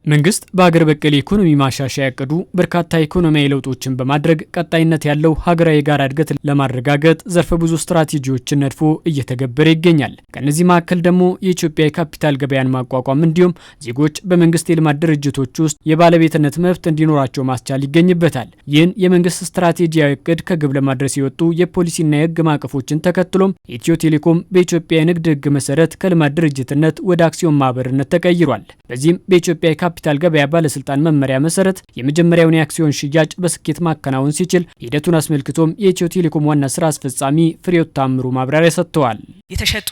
መንግስት በሀገር በቀል ኢኮኖሚ ማሻሻያ ያቀዱ በርካታ ኢኮኖሚያዊ ለውጦችን በማድረግ ቀጣይነት ያለው ሀገራዊ የጋራ እድገት ለማረጋገጥ ዘርፈ ብዙ ስትራቴጂዎችን ነድፎ እየተገበረ ይገኛል። ከነዚህ መካከል ደግሞ የኢትዮጵያ የካፒታል ገበያን ማቋቋም እንዲሁም ዜጎች በመንግስት የልማት ድርጅቶች ውስጥ የባለቤትነት መብት እንዲኖራቸው ማስቻል ይገኝበታል። ይህን የመንግስት ስትራቴጂያዊ እቅድ ከግብ ለማድረስ የወጡ የፖሊሲና የህግ ማዕቀፎችን ተከትሎም ኢትዮ ቴሌኮም በኢትዮጵያ የንግድ ህግ መሰረት ከልማት ድርጅትነት ወደ አክሲዮን ማህበርነት ተቀይሯል። በዚህም በኢትዮጵያ የካፒታል ገበያ ባለስልጣን መመሪያ መሰረት የመጀመሪያውን የአክሲዮን ሽያጭ በስኬት ማከናወን ሲችል ሂደቱን አስመልክቶም የኢትዮ ቴሌኮም ዋና ስራ አስፈጻሚ ፍሬሕይወት ታምሩ ማብራሪያ ሰጥተዋል። የተሸጡ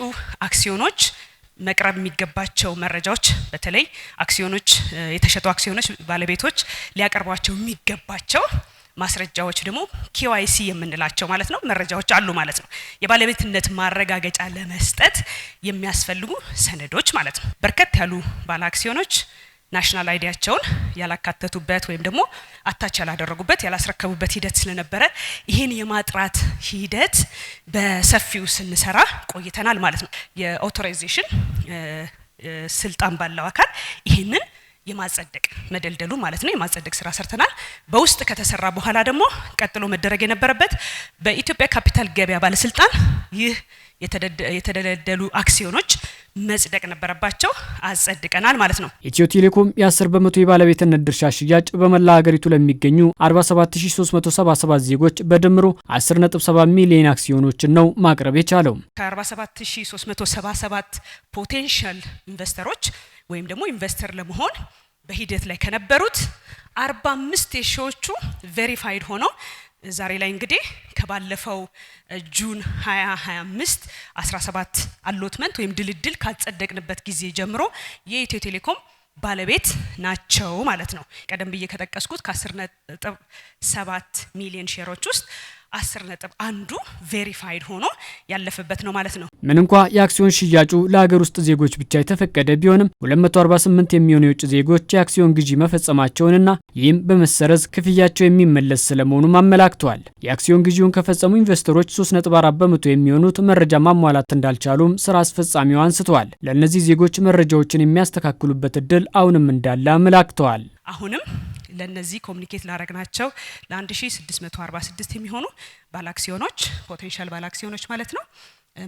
አክሲዮኖች መቅረብ የሚገባቸው መረጃዎች በተለይ የተሸጡ አክሲዮኖች ባለቤቶች ሊያቀርቧቸው የሚገባቸው ማስረጃዎች ደግሞ KYC የምንላቸው ማለት ነው መረጃዎች አሉ ማለት ነው። የባለቤትነት ማረጋገጫ ለመስጠት የሚያስፈልጉ ሰነዶች ማለት ነው። በርከት ያሉ ባለ አክሲዮኖች ናሽናል አይዲያቸውን ያላካተቱበት ወይም ደግሞ አታች ያላደረጉበት ያላስረከቡበት ሂደት ስለነበረ ይህን የማጥራት ሂደት በሰፊው ስንሰራ ቆይተናል ማለት ነው። የኦቶራይዜሽን ስልጣን ባለው አካል ይህንን የማጸደቅ መደልደሉ ማለት ነው የማጸደቅ ስራ ሰርተናል። በውስጥ ከተሰራ በኋላ ደግሞ ቀጥሎ መደረግ የነበረበት በኢትዮጵያ ካፒታል ገበያ ባለስልጣን ይህ የተደለደሉ አክሲዮኖች መጽደቅ ነበረባቸው፣ አጸድቀናል ማለት ነው። ኢትዮ ቴሌኮም የ10 በመቶ የባለቤትነት ድርሻ ሽያጭ በመላ ሀገሪቱ ለሚገኙ 47377 ዜጎች በድምሩ 10.7 ሚሊዮን አክሲዮኖችን ነው ማቅረብ የቻለው። ከ47377 ፖቴንሻል ኢንቨስተሮች ወይም ደግሞ ኢንቨስተር ለመሆን በሂደት ላይ ከነበሩት 45 ሺዎቹ ቬሪፋይድ ሆነው ዛሬ ላይ እንግዲህ ከባለፈው ጁን 2025 17 አሎትመንት ወይም ድልድል ካጸደቅንበት ጊዜ ጀምሮ የኢትዮ ቴሌኮም ባለቤት ናቸው ማለት ነው። ቀደም ብዬ ከጠቀስኩት ከ10.7 ሚሊዮን ሼሮች ውስጥ 10.1 ቬሪፋይድ ሆኖ ያለፈበት ነው ማለት ነው። ምን እንኳ የአክሲዮን ሽያጩ ለሀገር ውስጥ ዜጎች ብቻ የተፈቀደ ቢሆንም 248 የሚሆኑ የውጭ ዜጎች የአክሲዮን ግዢ መፈጸማቸውንና ይህም በመሰረዝ ክፍያቸው የሚመለስ ስለመሆኑም አመላክተዋል። የአክሲዮን ግዢውን ከፈጸሙ ኢንቨስተሮች 3.4 በመቶ የሚሆኑት መረጃ ማሟላት እንዳልቻሉም ስራ አስፈጻሚው አንስተዋል። ለእነዚህ ዜጎች መረጃዎችን የሚያስተካክሉበት እድል አሁንም እንዳለ አመላክተዋል። አሁንም ለነዚህ ኮሙኒኬት ላረግናቸው ለ1646 የሚሆኑ ባለአክሲዮኖች ፖቴንሻል ባለአክሲዮኖች ማለት ነው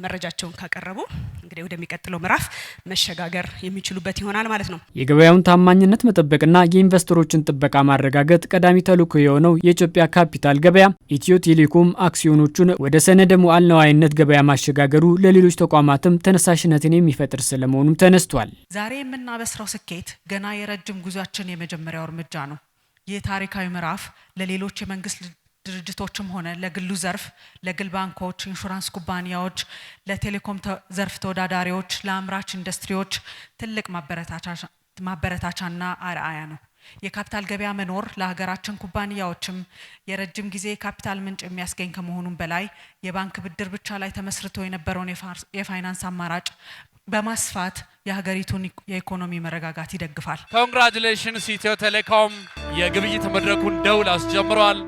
መረጃቸውን ካቀረቡ እንግዲህ ወደሚቀጥለው ምዕራፍ መሸጋገር የሚችሉበት ይሆናል ማለት ነው። የገበያውን ታማኝነት መጠበቅና የኢንቨስተሮችን ጥበቃ ማረጋገጥ ቀዳሚ ተልዕኮ የሆነው የኢትዮጵያ ካፒታል ገበያ ኢትዮ ቴሌኮም አክሲዮኖቹን ወደ ሰነደ ሙዓለ ንዋይነት ገበያ ማሸጋገሩ ለሌሎች ተቋማትም ተነሳሽነትን የሚፈጥር ስለመሆኑም ተነስቷል። ዛሬ የምናበስረው ስኬት ገና የረጅም ጉዟችን የመጀመሪያው እርምጃ ነው። ይህ ታሪካዊ ምዕራፍ ለሌሎች የመንግስት ድርጅቶችም ሆነ ለግሉ ዘርፍ፣ ለግል ባንኮች፣ ኢንሹራንስ ኩባንያዎች፣ ለቴሌኮም ዘርፍ ተወዳዳሪዎች፣ ለአምራች ኢንዱስትሪዎች ትልቅ ማበረታቻና አርአያ ነው። የካፒታል ገበያ መኖር ለሀገራችን ኩባንያዎችም የረጅም ጊዜ የካፒታል ምንጭ የሚያስገኝ ከመሆኑም በላይ የባንክ ብድር ብቻ ላይ ተመስርቶ የነበረውን የፋይናንስ አማራጭ በማስፋት የሀገሪቱን የኢኮኖሚ መረጋጋት ይደግፋል። ኮንግራቹሌሽንስ ኢትዮ ቴሌኮም የግብይት መድረኩን ደውል አስጀምሯል።